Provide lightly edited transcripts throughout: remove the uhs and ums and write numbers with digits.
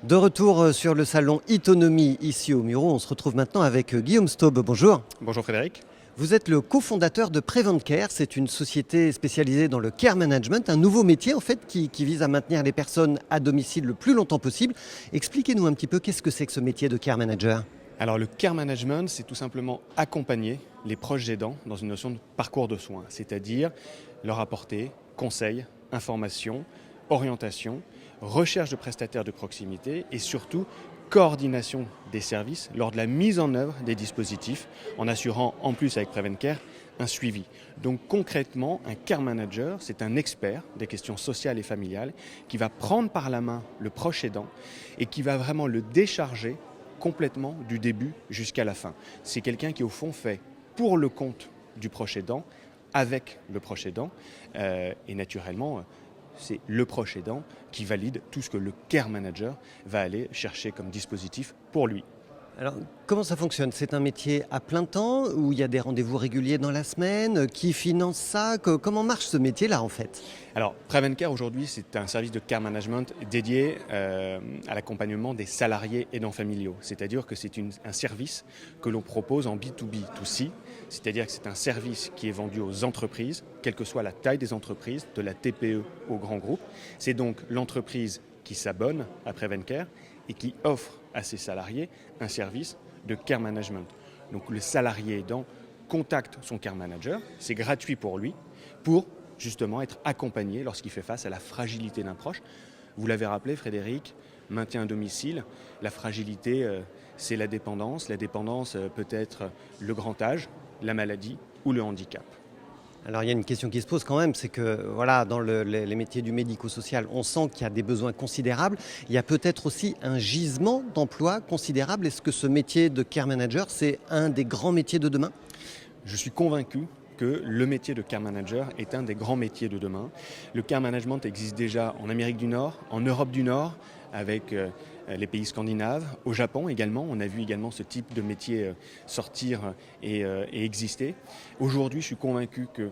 De retour sur le salon Itonomie ici au Muro, on se retrouve maintenant avec Guillaume Staub. Bonjour. Bonjour Frédéric. Vous êtes le cofondateur de Prevent Care, c'est une société spécialisée dans le care management, un nouveau métier en fait qui vise à maintenir les personnes à domicile le plus longtemps possible. Expliquez-nous un petit peu qu'est-ce que c'est que ce métier de care manager. Alors le care management, c'est tout simplement accompagner les proches aidants dans une notion de parcours de soins, c'est-à-dire leur apporter conseils, informations, orientation, recherche de prestataires de proximité et surtout coordination des services lors de la mise en œuvre des dispositifs en assurant en plus avec Prevent Care un suivi. Donc concrètement, un care manager, c'est un expert des questions sociales et familiales qui va prendre par la main le proche aidant et qui va vraiment le décharger complètement du début jusqu'à la fin. C'est quelqu'un qui au fond fait pour le compte du proche aidant, avec le proche aidant et naturellement c'est le proche aidant qui valide tout ce que le care manager va aller chercher comme dispositif pour lui. Alors comment ça fonctionne? C'est un métier à plein temps où il y a des rendez-vous réguliers dans la semaine? Qui finance ça? Comment marche ce métier-là en fait? Alors, Prevent Care aujourd'hui, c'est un service de care management dédié à l'accompagnement des salariés aidants familiaux. C'est-à-dire que c'est un service que l'on propose en B2B2C, c'est-à-dire que c'est un service qui est vendu aux entreprises, quelle que soit la taille des entreprises, de la TPE au grand groupe. C'est donc l'entreprise qui s'abonne à Prevent Care et qui offre à ses salariés un service de care management. Donc le salarié aidant contacte son care manager, c'est gratuit pour lui, pour justement être accompagné lorsqu'il fait face à la fragilité d'un proche. Vous l'avez rappelé Frédéric, maintien à domicile, la fragilité c'est la dépendance peut être le grand âge, la maladie ou le handicap. Alors il y a une question qui se pose quand même, c'est que voilà, dans les métiers du médico-social, on sent qu'il y a des besoins considérables. Il y a peut-être aussi un gisement d'emploi considérable. Est-ce que ce métier de care manager, c'est un des grands métiers de demain? Je suis convaincu que le métier de care manager est un des grands métiers de demain. Le care management existe déjà en Amérique du Nord, en Europe du Nord, avec les pays scandinaves, au Japon également. On a vu également ce type de métier sortir et exister. Aujourd'hui, je suis convaincu que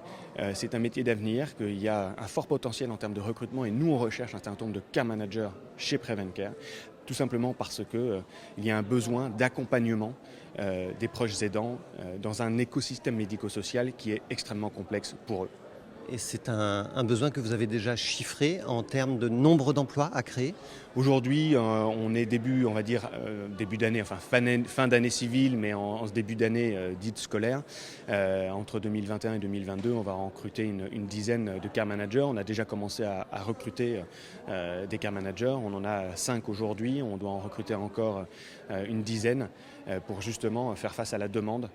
c'est un métier d'avenir, qu'il y a un fort potentiel en termes de recrutement et nous, on recherche un certain nombre de care managers chez Prevent Care, tout simplement parce qu'il y a un besoin d'accompagnement des proches aidants dans un écosystème médico-social qui est extrêmement complexe pour eux. Et c'est un besoin que vous avez déjà chiffré en termes de nombre d'emplois à créer? Aujourd'hui, on est début d'année, enfin fin d'année civile, mais en ce début d'année dite scolaire. Entre 2021 et 2022, on va recruter une dizaine de care managers. On a déjà commencé à recruter des care managers. On en a 5 aujourd'hui. On doit en recruter encore une dizaine pour justement faire face à la demande